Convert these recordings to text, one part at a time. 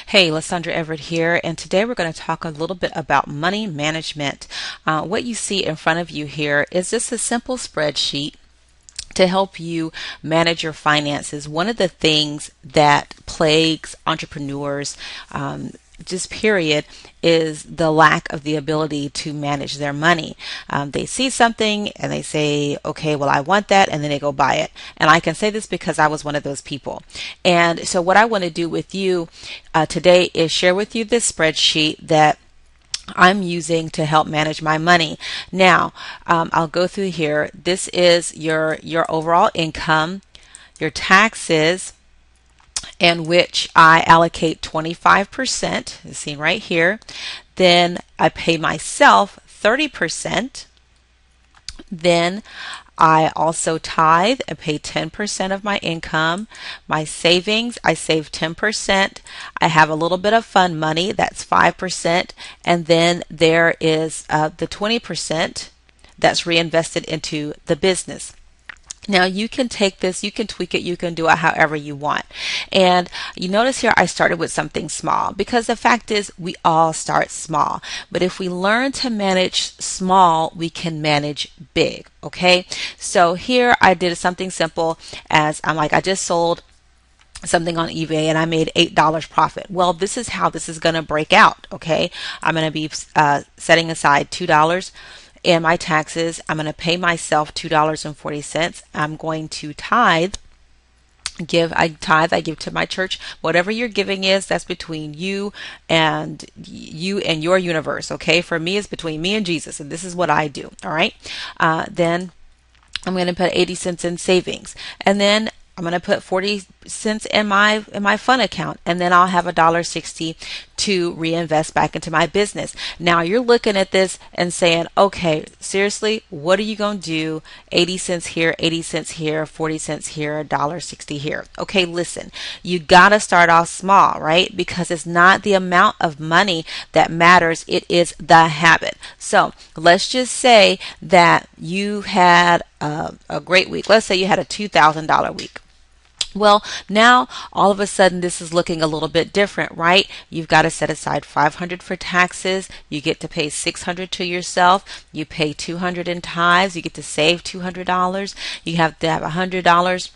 Hey, Lysandra Everett here, and today we're going to talk a little bit about money management. What you see in front of you here is just a simple spreadsheet to help you manage your finances. One of the things that plagues entrepreneurs, just period, is the lack of the ability to manage their money. They see something and they say, okay, well, I want that, and then they go buy it. And I can say this because I was one of those people. And so what I want to do with you today is share with you this spreadsheet that I'm using to help manage my money. Now, I'll go through here. This is your overall income, your taxes, in which I allocate 25%, as seen right here. Then I pay myself 30%. Then I also tithe and pay 10% of my income. My savings, I save 10%. I have a little bit of fund money, that's 5%. And then there is the 20% that's reinvested into the business. Now you can take this, you can tweak it, you can do it however you want. And you notice here I started with something small because the fact is we all start small. But if we learn to manage small, we can manage big, okay? So here I did something simple as I just sold something on eBay and I made $8 profit. Well, this is how this is going to break out, okay? I'm going to be setting aside $2 in my taxes. I'm going to pay myself $2.40. I'm going to tithe. I give to my church. Whatever your giving is, that's between you and your universe. Okay, for me, it's between me and Jesus, and this is what I do. All right. Then I'm going to put 80 cents in savings, and then I'm going to put 40 cents in my fund account, and then I'll have $1.60 to reinvest back into my business. Now you're looking at this and saying, okay, seriously, what are you going to do? 80 cents here, 80 cents here, 40 cents here, $1.60 here. Okay, listen, you got to start off small, right? Because it's not the amount of money that matters, it is the habit. So let's just say that you had a great week. Let's say you had a $2,000 week. Well, now all of a sudden this is looking a little bit different, right? You've got to set aside $500 for taxes. You get to pay $600 to yourself. You pay $200 in tithes. You get to save $200. You have to have $100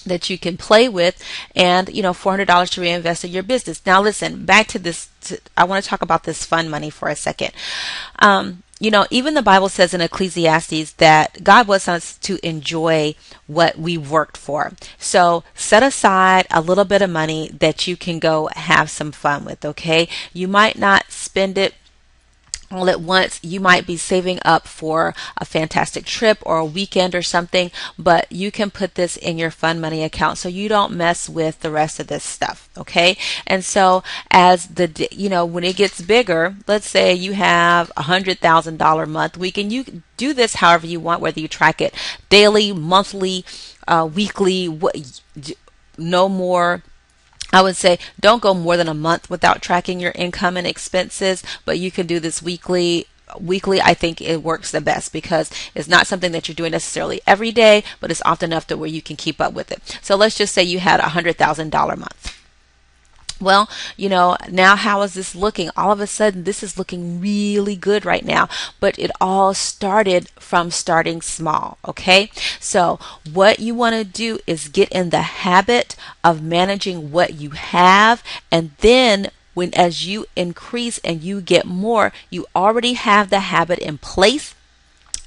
that you can play with, and $400 to reinvest in your business. Now listen, back to this. I want to talk about this fund money for a second. Even the Bible says in Ecclesiastes that God wants us to enjoy what we worked for. So set aside a little bit of money that you can go have some fun with, okay? You might not spend it all at once. You might be saving up for a fantastic trip or a weekend or something, but you can put this in your fund money account so you don't mess with the rest of this stuff, okay? And so as when it gets bigger, let's say you have $100,000 month week, and you do this however you want, whether you track it daily, monthly, weekly, no more. I would say don't go more than a month without tracking your income and expenses, but you can do this weekly. I think it works the best because it's not something that you're doing necessarily every day, but it's often enough to where you can keep up with it. So let's just say you had $100,000 month. Well, now how is this looking? All of a sudden, this is looking really good right now, but it all started from starting small, okay? So what you want to do is get in the habit of managing what you have, and then as you increase and you get more, you already have the habit in place.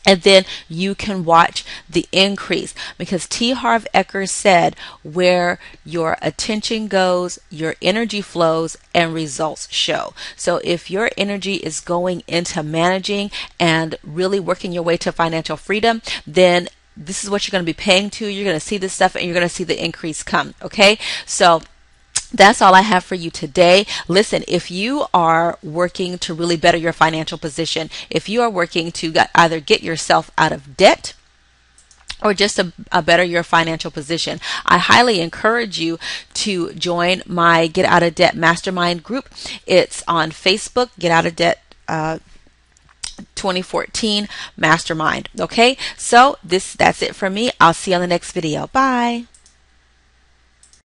And then you can watch the increase, because T. Harv Eker said, where your attention goes, your energy flows and results show. So if your energy is going into managing and really working your way to financial freedom, then this is what you're going to be paying to. You're going to see this stuff and you're going to see the increase come. Okay. So that's all I have for you today. Listen, if you are working to really better your financial position, if you are working to either get yourself out of debt or just to better your financial position, I highly encourage you to join my Get Out of Debt Mastermind group. It's on Facebook, Get Out of Debt 2014 Mastermind. Okay, so that's it for me. I'll see you on the next video. Bye.